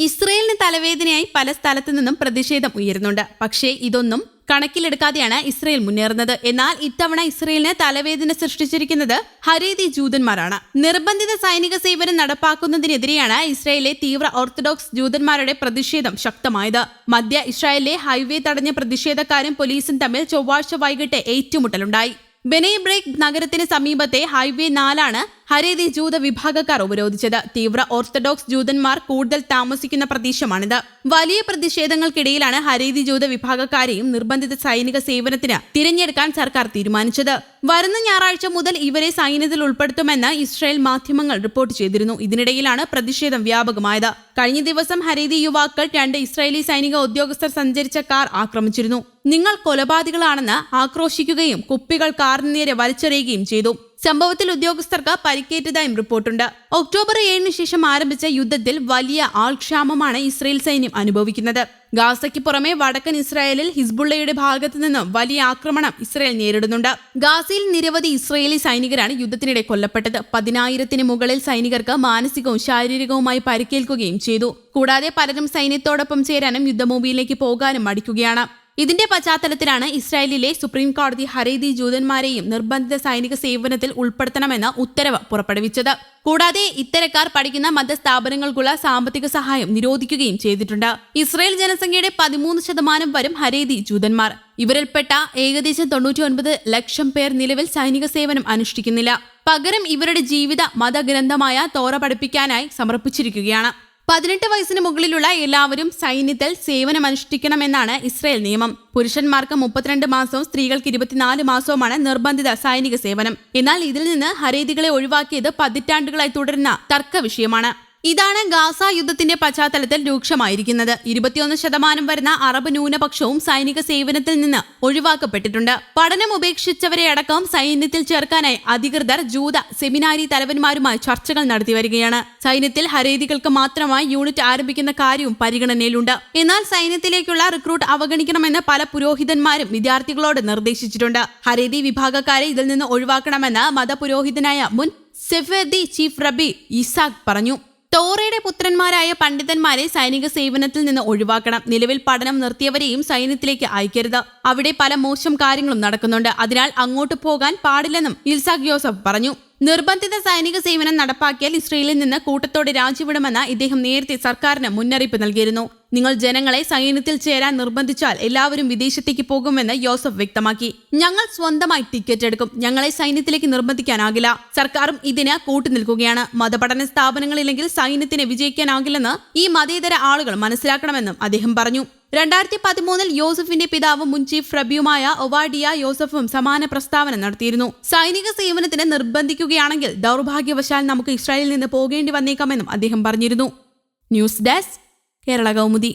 ഇസ്രയേലിന് തലവേദനയായി പല സ്ഥലത്തു നിന്നും പ്രതിഷേധം ഉയരുന്നുണ്ട്. പക്ഷേ ഇതൊന്നും കണക്കിലെടുക്കാതെയാണ് ഇസ്രയേൽ മുന്നേറുന്നത്. എന്നാൽ ഇത്തവണ ഇസ്രയേലിന് തലവേദന സൃഷ്ടിച്ചിരിക്കുന്നത് ഹരീതി ജൂതന്മാരാണ്. നിർബന്ധിത സൈനിക സേവനം നടപ്പാക്കുന്നതിനെതിരെയാണ് ഇസ്രയേലിലെ തീവ്ര ഓർത്തഡോക്സ് ജൂതന്മാരുടെ പ്രതിഷേധം ശക്തമായത്. മധ്യ ഇസ്രായേലിലെ ഹൈവേ തടഞ്ഞ പ്രതിഷേധക്കാരും പോലീസും തമ്മിൽ ചൊവ്വാഴ്ച വൈകിട്ട് ഏറ്റുമുട്ടലുണ്ടായി. ബെനൈ ബ്രേക്ക് നഗരത്തിന് സമീപത്തെ ഹൈവേ 4 ഹരീതി ജൂത വിഭാഗക്കാർ ഉപരോധിച്ചത്. തീവ്ര ഓർത്തഡോക്സ് ജൂതന്മാർ കൂടുതൽ താമസിക്കുന്ന പ്രദേശമാണിത്. വലിയ പ്രതിഷേധങ്ങൾക്കിടയിലാണ് ഹരീതി ജൂത വിഭാഗക്കാരെയും നിർബന്ധിത സൈനിക സേവനത്തിന് തിരഞ്ഞെടുക്കാൻ സർക്കാർ തീരുമാനിച്ചത്. വരുന്ന ഞായറാഴ്ച മുതൽ ഇവരെ സൈന്യത്തിൽ ഉൾപ്പെടുത്തുമെന്ന് ഇസ്രായേൽ മാധ്യമങ്ങൾ റിപ്പോർട്ട് ചെയ്തിരുന്നു. ഇതിനിടയിലാണ് പ്രതിഷേധം വ്യാപകമായത്. കഴിഞ്ഞ ദിവസം ഹരീതി യുവാക്കൾ 2 ഇസ്രായേലി സൈനിക ഉദ്യോഗസ്ഥർ സഞ്ചരിച്ച കാർ ആക്രമിച്ചിരുന്നു. നിങ്ങൾ കൊലപാതകളാണെന്ന് ആക്രോശിക്കുകയും കുപ്പികൾ കാറിന് നേരെ വലിച്ചെറിയുകയും ചെയ്തു. സംഭവത്തിൽ ഉദ്യോഗസ്ഥർക്ക് പരിക്കേറ്റതായും റിപ്പോർട്ടുണ്ട്. ഒക്ടോബർ 7 ശേഷം ആരംഭിച്ച യുദ്ധത്തിൽ വലിയ ആൾക്ഷാമമാണ് ഇസ്രായേൽ സൈന്യം അനുഭവിക്കുന്നത്. ഗാസയ്ക്ക് പുറമെ വടക്കൻ ഇസ്രായേലിൽ ഹിസ്ബുള്ളയുടെ ഭാഗത്തു നിന്നും വലിയ ആക്രമണം ഇസ്രായേൽ നേരിടുന്നുണ്ട്. ഗാസയിൽ നിരവധി ഇസ്രായേലി സൈനികരാണ് യുദ്ധത്തിനിടെ കൊല്ലപ്പെട്ടത്. 10,000-ന് മുകളിൽ സൈനികർക്ക് മാനസികവും ശാരീരികവുമായി പരിക്കേൽക്കുകയും ചെയ്തു. കൂടാതെ പലരും സൈന്യത്തോടൊപ്പം ചേരാനും യുദ്ധഭൂമിയിലേക്ക് പോകാനും മടിക്കുകയാണ്. ഇതിന്റെ പശ്ചാത്തലത്തിലാണ് ഇസ്രായേലിലെ സുപ്രീം കോടതി ഹരീതി ജൂതന്മാരെയും നിർബന്ധിത സൈനിക സേവനത്തിൽ ഉൾപ്പെടുത്തണമെന്ന ഉത്തരവ് പുറപ്പെടുവിച്ചത്. കൂടാതെ ഇത്തരക്കാർ പഠിക്കുന്ന മതസ്ഥാപനങ്ങൾക്കുള്ള സാമ്പത്തിക സഹായം നിരോധിക്കുകയും ചെയ്തിട്ടുണ്ട്. ഇസ്രായേൽ ജനസംഖ്യയുടെ 13% വരും ഹരീതി ജൂതന്മാർ. ഇവരിൽപ്പെട്ട ഏകദേശം 99 ലക്ഷം പേർ നിലവിൽ സൈനിക സേവനം അനുഷ്ഠിക്കുന്നില്ല. പകരം ഇവരുടെ ജീവിത മതഗ്രന്ഥമായ തോറ പഠിപ്പിക്കാനായി സമർപ്പിച്ചിരിക്കുകയാണ്. 18 വയസ്സിന് മുകളിലുള്ള എല്ലാവരും സൈന്യത്തിൽ സേവനമനുഷ്ഠിക്കണമെന്നാണ് ഇസ്രായേൽ നിയമം. പുരുഷന്മാർക്ക് 32 മാസവും സ്ത്രീകൾക്ക് 24 മാസവുമാണ് നിർബന്ധിത സൈനിക സേവനം. എന്നാൽ ഇതിൽ നിന്ന് ഹരീതികളെ ഒഴിവാക്കിയത് പതിറ്റാണ്ടുകളായി തുടരുന്ന തർക്ക വിഷയമാണ്. ഇതാണ് ഗാസ യുദ്ധത്തിന്റെ പശ്ചാത്തലത്തിൽ രൂക്ഷമായിരിക്കുന്നത്. 21% വരുന്ന അറബ് ന്യൂനപക്ഷവും സൈനിക സേവനത്തിൽ നിന്ന് ഒഴിവാക്കപ്പെട്ടിട്ടുണ്ട്. പഠനം ഉപേക്ഷിച്ചവരെ അടക്കം സൈന്യത്തിൽ ചേർക്കാനായി അധികൃതർ ജൂത സെമിനാരി തലവന്മാരുമായി ചർച്ചകൾ നടത്തി വരികയാണ്. സൈന്യത്തിൽ ഹരീതികൾക്ക് മാത്രമായി യൂണിറ്റ് ആരംഭിക്കുന്ന കാര്യവും പരിഗണനയിലുണ്ട്. എന്നാൽ സൈന്യത്തിലേക്കുള്ള റിക്രൂട്ട് അവഗണിക്കണമെന്ന് പല പുരോഹിതന്മാരും വിദ്യാർത്ഥികളോട് നിർദ്ദേശിച്ചിട്ടുണ്ട്. ഹരീതി വിഭാഗക്കാരെ ഇതിൽ നിന്ന് ഒഴിവാക്കണമെന്ന് മതപുരോഹിതനായ മുൻ സെഫേർദി ചീഫ് റബി ഇസാഖ് പറഞ്ഞു. തോറയുടെ പുത്രന്മാരായ പണ്ഡിതന്മാരെ സൈനിക സേവനത്തിൽ നിന്ന് ഒഴിവാക്കണം. നിലവിൽ പഠനം നിർത്തിയവരെയും സൈന്യത്തിലേക്ക് അയക്കരുത്. അവിടെ പല മോശം കാര്യങ്ങളും നടക്കുന്നുണ്ട്. അതിനാൽ അങ്ങോട്ട് പോകാൻ പാടില്ലെന്നും ഇൽസാഖ് യോസഫ് പറഞ്ഞു. നിർബന്ധിത സൈനിക സേവനം നടപ്പാക്കിയാൽ ഇസ്രയേലിൽ നിന്ന് കൂട്ടത്തോടെ രാജിവിടുമെന്ന് ഇദ്ദേഹം നേരത്തെ സർക്കാരിന് മുന്നറിയിപ്പ് നൽകിയിരുന്നു. നിങ്ങൾ ജനങ്ങളെ സൈന്യത്തിൽ ചേരാൻ നിർബന്ധിച്ചാൽ എല്ലാവരും വിദേശത്തേക്ക് പോകുമെന്ന് യോസഫ് വ്യക്തമാക്കി. ഞങ്ങൾ സ്വന്തമായി ടിക്കറ്റ് എടുക്കും. ഞങ്ങളെ സൈന്യത്തിലേക്ക് നിർബന്ധിക്കാനാകില്ല. സർക്കാരും ഇതിന് കൂട്ടുനിൽക്കുകയാണ്. മതപഠന സ്ഥാപനങ്ങളില്ലെങ്കിൽ സൈന്യത്തിന് വിജയിക്കാനാകില്ലെന്ന് ഈ മതേതര ആളുകൾ മനസ്സിലാക്കണമെന്നും അദ്ദേഹം പറഞ്ഞു. 2013 യോസഫിന്റെ പിതാവും മുൻ ചീഫ് റബിയുമായ ഒവാഡിയ യോസഫും സമാന പ്രസ്താവന നടത്തിയിരുന്നു. സൈനിക സേവനത്തിന് നിർബന്ധിക്കുകയാണെങ്കിൽ ദൗർഭാഗ്യവശാൽ നമുക്ക് ഇസ്രായേലിൽ നിന്ന് പോകേണ്ടി വന്നേക്കാമെന്നും അദ്ദേഹം പറഞ്ഞിരുന്നു. News desk Kerala Kaumudi.